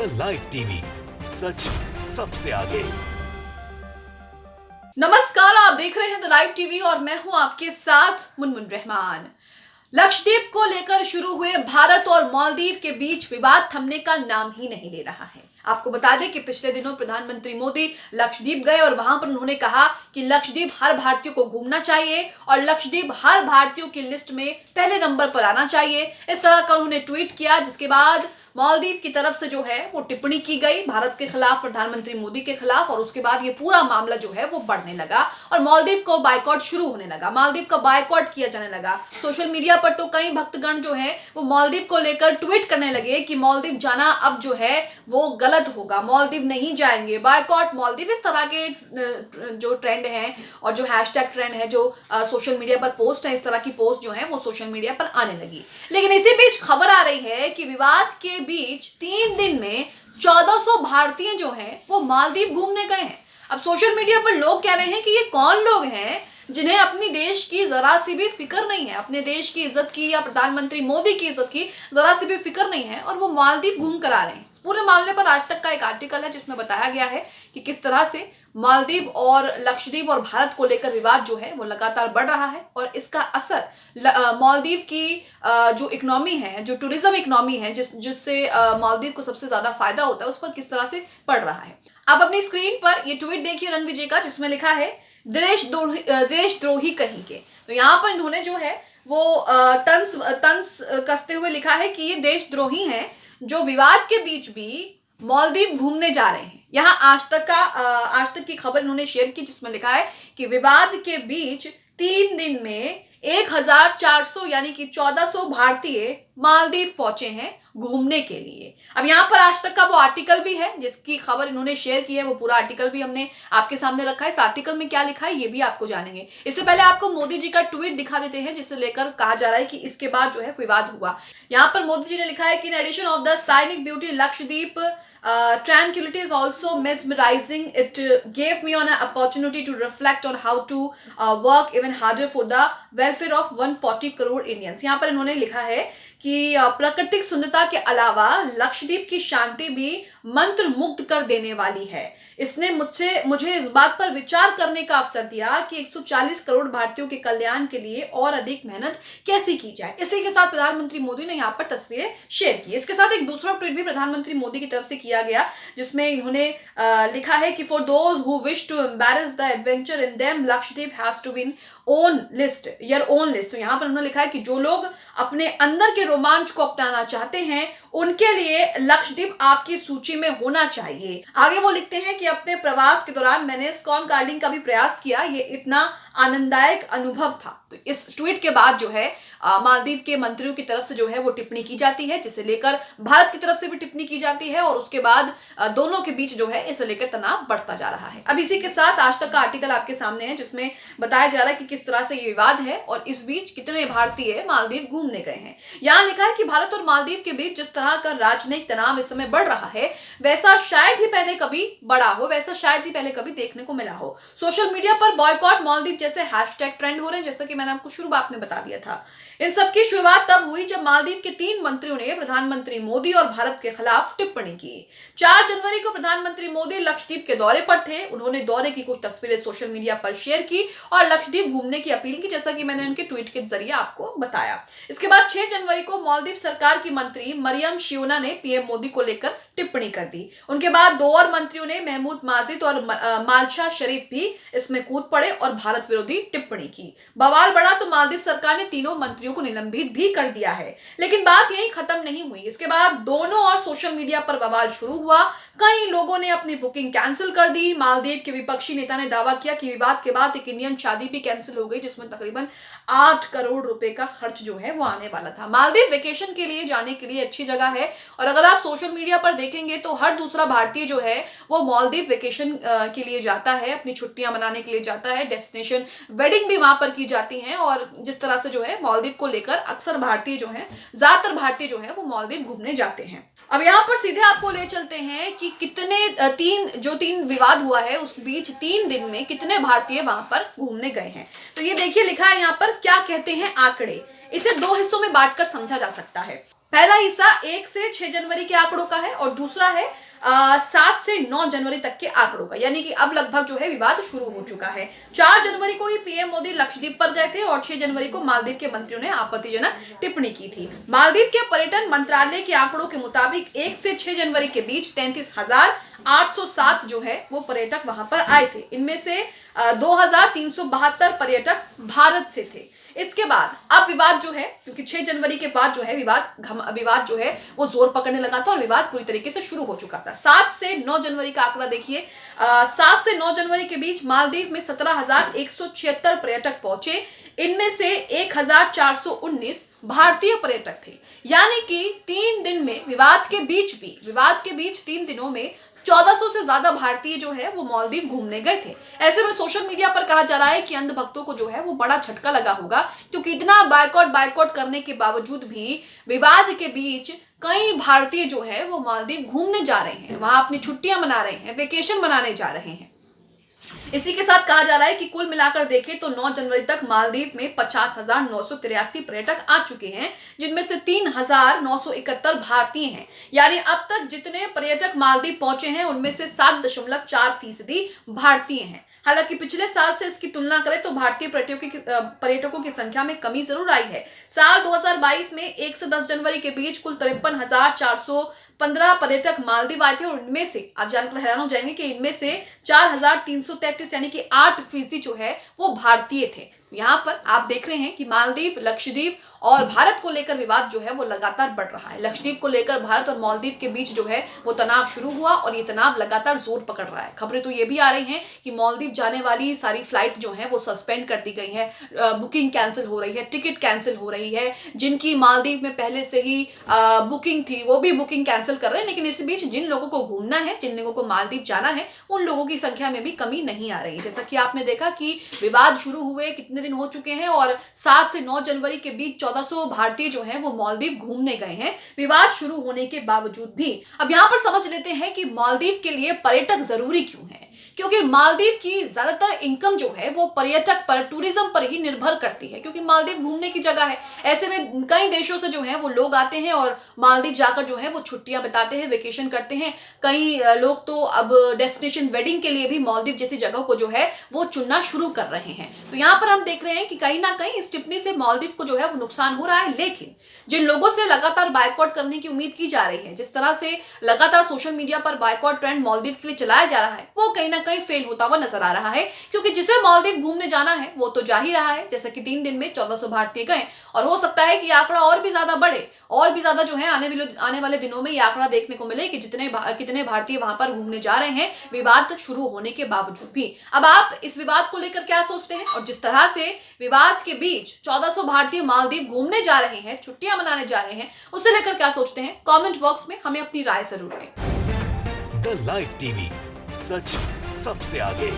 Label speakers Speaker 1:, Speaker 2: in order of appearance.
Speaker 1: The live TV, सच सबसे आगे।
Speaker 2: नमस्कार, आप देख रहे हैं द लाइव टीवी और मैं हूं आपके साथ मुनमुन रहमान। लक्षद्वीप को लेकर शुरू हुए भारत और मालदीव के बीच विवाद थमने का नाम ही नहीं ले रहा है। आपको बता दें कि पिछले दिनों प्रधानमंत्री मोदी लक्षद्वीप गए और वहां पर उन्होंने कहा कि लक्षद्वीप हर भारतीय को घूमना चाहिए और लक्षद्वीप हर भारतीयों की लिस्ट में पहले नंबर पर आना चाहिए। इस तरह का उन्होंने ट्वीट किया, जिसके बाद मालदीव की तरफ से जो है वो टिप्पणी की गई भारत के खिलाफ, प्रधानमंत्री मोदी के खिलाफ, और उसके बाद ये पूरा मामला जो है वो बढ़ने लगा और मालदीव को बायकॉट शुरू होने लगा। मालदीव का बायकॉट किया जाने लगा। सोशल मीडिया पर तो कई भक्तगण जो है वो मालदीव को लेकर ट्वीट करने लगे कि मालदीव जाना अब जो है वो गलत होगा, मालदीव नहीं जाएंगे, बायकॉट मालदीव। इस तरह के जो ट्रेंड है और जो हैशटैग ट्रेंड है, जो सोशल मीडिया पर पोस्ट है, इस तरह की पोस्ट जो है वो सोशल मीडिया पर आने लगी। लेकिन इसी बीच खबर आ रही है कि विवाद के बीच 3 दिन में 1400 भारतीय जो हैं वो मालदीव घूमने गए हैं। अब सोशल मीडिया पर लोग कह रहे हैं कि ये कौन लोग हैं जिन्हें अपनी देश की जरा सी भी फिक्र नहीं है, अपने देश की इज्जत की या प्रधानमंत्री मोदी की इज्जत की जरा सी भी फिक्र नहीं है और वो मालदीव घूम कर आ रहे हैं। इस पूरे मामले पर आज तक का एक आर्टिकल है जिसमें बताया गया है कि किस तरह से मालदीव और लक्षद्वीप और भारत को लेकर विवाद जो है वो लगातार बढ़ रहा है और इसका असर मालदीव की जो इकोनॉमी है, जो टूरिज्म इकोनॉमी है, जिससे मालदीव को सबसे ज्यादा फायदा होता है, उस पर किस तरह से पड़ रहा है। आप अपनी स्क्रीन पर ये ट्वीट देखिए रणविजय का, जिसमें लिखा है देशद्रोही कहीं के। तो यहाँ पर इन्होंने जो है वो तंज कसते हुए लिखा है कि ये देशद्रोही हैं जो विवाद के बीच भी मालदीव घूमने जा रहे हैं। यहाँ आज तक की खबर इन्होंने शेयर की, जिसमें लिखा है कि विवाद के बीच 3 दिन में 1400 यानी कि 1400 भारतीय मालदीव पहुंचे हैं घूमने के लिए। अब यहाँ पर आज तक का वो आर्टिकल भी है जिसकी खबर इन्होंने शेयर की है, वो पूरा आर्टिकल भी हमने आपके सामने रखा है। इस आर्टिकल में क्या लिखा है ये भी आपको जानेंगे। इससे पहले आपको मोदी जी का ट्वीट दिखा देते हैं, जिसे लेकर कहा जा रहा है कि इसके बाद जो है विवाद हुआ। यहाँ पर मोदी जी ने लिखा है कि in addition of the scenic beauty Lakshadweep tranquility is also mesmerizing. It gave me an opportunity to reflect on how to work even harder for the welfare of 140 crore Indians. यहाँ पर इन्होंने लिखा है कि प्राकृतिक सुंदरता के अलावा लक्षद्वीप की शांति भी मंत्र मुग्ध कर देने वाली है। इसने मुझे इस बात पर विचार करने का अवसर दिया कि 140 करोड़ भारतीयों के कल्याण के लिए और अधिक मेहनत कैसे की जाए। इसी के साथ प्रधानमंत्री मोदी ने यहाँ पर तस्वीरें शेयर की। इसके साथ एक दूसरा ट्वीट भी प्रधानमंत्री मोदी की तरफ से किया गया, जिसमें इन्होंने लिखा है कि for those who wish to embrace the adventure in them Lakshadweep has to be on list, your own list. तो यहाँ पर उन्होंने लिखा है कि जो लोग अपने अंदर के रोमांच को अपनाना चाहते हैं उनके लिए लक्षद्वीप आपकी सूची में होना चाहिए। आगे वो लिखते हैं कि अपने प्रवास के दौरान मैंने स्कॉन गार्डिंग का भी प्रयास किया, ये इतना आनंददायक अनुभव था। तो इस ट्वीट के बाद जो है मालदीव के मंत्रियों की तरफ से जो है वो टिप्पणी की जाती है, जिसे लेकर भारत की तरफ से भी टिप्पणी की जाती है और उसके बाद दोनों के बीच जो है इसे लेकर तनाव बढ़ता जा रहा है। अब इसी के साथ आज तक का आर्टिकल आपके सामने है, जिसमें बताया जा रहा है कि किस तरह से ये विवाद है और इस बीच कितने भारतीय मालदीव घूमने गए हैं। यहाँ लिखा है कि भारत और मालदीव के बीच जिस तरह का राजनयिक तनाव इस समय बढ़ रहा है वैसा शायद ही पहले कभी बढ़ा हो, वैसा शायद ही पहले कभी देखने को मिला हो। सोशल मीडिया पर बॉयकॉट मालदीव जैसे हैशटैग ट्रेंड हो रहे हैं, जैसा कि मैंने आपको शुरुआत में बता दिया था। इन सबकी शुरुआत तब हुई जब मालदीव के 3 मंत्रियों ने प्रधानमंत्री मोदी और भारत के खिलाफ टिप्पणी की। 4 जनवरी को प्रधानमंत्री मोदी लक्षद्वीप के दौरे पर थे। उन्होंने दौरे की कुछ तस्वीरें सोशल मीडिया पर शेयर की और लक्षद्वीप घूमने की अपील की, जैसा कि मैंने उनके ट्वीट के जरिए आपको बताया। इसके बाद 6 जनवरी को मालदीव सरकार की मंत्री मरियम शियोना ने पीएम मोदी को लेकर टिप्पणी कर दी। उनके बाद 2 और मंत्रियों ने महमूद माजिद और मालशा शरीफ भी इसमें कूद पड़े और भारत विरोधी टिप्पणी की। बवाल बढ़ा तो मालदीव सरकार ने तीनों मंत्रियों को निलंबित भी कर दिया है। लेकिन बात यहीं खत्म नहीं हुई। इसके बाद दोनों और सोशल मीडिया पर बवाल शुरू हुआ। कई लोगों ने अपनी बुकिंग कैंसिल कर दी। मालदीव के विपक्षी नेता ने दावा किया कि विवाद के बाद एक इंडियन शादी भी कैंसिल हो गई, जिसमें तकरीबन 8 करोड़ रुपए का खर्च जो है वो आने वाला था। मालदीव वेकेशन के लिए जाने के लिए अच्छी जगह है और अगर आप सोशल मीडिया पर देखेंगे तो हर दूसरा भारतीय जो है वो मालदीव वेकेशन के लिए जाता है, अपनी छुट्टियां मनाने के लिए जाता है। डेस्टिनेशन वेडिंग भी वहां पर की जाती है और जिस तरह से जो है मालदीव को लेकर अक्सर भारतीय जो है, ज्यादातर भारतीय जो है वो मालदीव घूमने जाते हैं। अब यहाँ पर सीधे आपको ले चलते हैं कि कितने 3 विवाद हुआ है उस बीच 3 दिन में कितने भारतीय वहां पर घूमने गए हैं। तो ये देखिए लिखा है यहाँ पर, क्या कहते हैं आंकड़े। इसे 2 हिस्सों में बांटकर समझा जा सकता है। पहला हिस्सा 1 से 6 जनवरी के आंकड़ों का है और दूसरा है 7 से 9 जनवरी तक के आंकड़ों का, यानी कि अब लगभग जो है विवाद शुरू हो चुका है। 4 जनवरी को ही पीएम मोदी लक्षद्वीप पर गए थे और 6 जनवरी को मालदीव के मंत्रियों ने आपत्तिजनक टिप्पणी की थी। मालदीव के पर्यटन मंत्रालय के आंकड़ों के मुताबिक 1 से 6 जनवरी के बीच 33,807 जो है वो पर्यटक वहां पर आए थे। इनमें से 2,372 पर्यटक भारत से थे। इसके बाद अब विवाद जो है, क्योंकि 6 जनवरी के बाद जो है विवाद जो है वो जोर पकड़ने लगा था और विवाद पूरी तरीके से शुरू हो चुका था। 7 से 9 जनवरी का आंकड़ा देखिए, 7 से 9 जनवरी के बीच मालदीव में 17,176 पर्यटक पहुंचे। इनमें से 1,419 भारतीय पर्यटक थे, यानी कि 3 दिन में विवाद के बीच 3 दिनों में 1400 से ज्यादा भारतीय जो है वो मालदीव घूमने गए थे। ऐसे में सोशल मीडिया पर कहा जा रहा है कि अंधभक्तों को जो है वो बड़ा झटका लगा होगा, क्योंकि इतना बायकॉट करने के बावजूद भी विवाद के बीच कई भारतीय जो है वो मालदीव घूमने जा रहे हैं, वहां अपनी छुट्टियां मना रहे हैं, वेकेशन मनाने जा रहे हैं। इसी के साथ कहा जा रहा है कि कुल मिलाकर देखें तो 9 जनवरी तक मालदीव में 50,983 पर्यटक आ चुके हैं, जिनमें से 3,971 भारतीय हैं। यानी अब तक जितने पर्यटक मालदीव पहुंचे हैं उनमें से 7.4% भारतीय हैं। हालांकि पिछले साल से इसकी तुलना करें तो भारतीय पर्यटकों की संख्या में कमी जरूर आई है। साल 2022 में 1 से 10 जनवरी के बीच कुल 53,415 पर्यटक मालदीव आए थे और इनमें से आप जानकर हैरान हो जाएंगे कि इनमें से 4,333 यानी कि 8% जो है वो भारतीय थे। यहाँ पर आप देख रहे हैं कि मालदीव, लक्षद्वीप और भारत को लेकर विवाद जो है वो लगातार बढ़ रहा है। लक्षद्वीप को लेकर भारत और मालदीव के बीच जो है वो तनाव शुरू हुआ और ये तनाव लगातार जोर पकड़ रहा है। खबरें तो ये भी आ रही हैं कि मालदीव जाने वाली सारी फ्लाइट जो है वो सस्पेंड कर दी गई है, बुकिंग कैंसिल हो रही है, टिकट कैंसिल हो रही है। जिनकी मालदीव में पहले से ही बुकिंग थी वो भी बुकिंग कैंसिल कर रहे हैं। लेकिन इस बीच जिन लोगों को घूमना है, जिन लोगों को मालदीव जाना है, उन लोगों की संख्या में भी कमी नहीं आ रही। जैसा कि आपने देखा कि विवाद शुरू हुए कितने दिन हो चुके हैं और 7 से 9 जनवरी के बीच 1400 भारतीय जो हैं वो मालदीव घूमने गए हैं, विवाद शुरू होने के बावजूद भी। अब यहां पर समझ लेते हैं कि मालदीव के लिए पर्यटक जरूरी क्यों है, क्योंकि मालदीव की ज्यादातर इनकम जो है वो पर्यटक पर, टूरिज्म पर ही निर्भर करती है, क्योंकि मालदीव घूमने की जगह है। ऐसे में कई देशों से जो है वो लोग आते हैं और मालदीव जाकर जो है वो छुट्टियां बिताते हैं, वेकेशन करते हैं। कई लोग तो अब डेस्टिनेशन वेडिंग के लिए भी मालदीव जैसी जगह को जो है वो चुनना शुरू कर रहे हैं। तो यहाँ पर हम देख रहे हैं कि कहीं ना कहीं इस टिप्पणी से मालदीव को जो है वो नुकसान हो रहा है। लेकिन जिन लोगों से लगातार बायकॉट करने की उम्मीद की जा रही है, जिस तरह से लगातार सोशल मीडिया पर बायकॉट ट्रेंड मालदीव के लिए चलाया जा रहा है, वो कहीं ना कहीं फेल होता हुआ नजर आ रहा है। क्योंकि जिसे मालदीव घूमने जाना है वो तो जा ही रहा है, जैसा कि 3 दिन में 1400 भारतीय गए और हो सकता है कि आंकड़ा और भी ज्यादा बढ़े, और भी ज्यादा जो है आने वाले दिनों में ये आंकड़ा देखने को मिले कि कितने भारतीय वहां पर घूमने जा रहे हैं, विवाद शुरू होने के बावजूद भी। अब आप इस विवाद को लेकर क्या सोचते हैं, और जिस तरह से विवाद के बीच 1400 भारतीय मालदीव घूमने जा रहे हैं, छुट्टियां मनाने जा रहे हैं, उसे लेकर क्या सोचते हैं, कमेंट बॉक्स में हमें अपनी राय जरूर दें।
Speaker 1: द लाइव टीवी, सच सबसे आगे।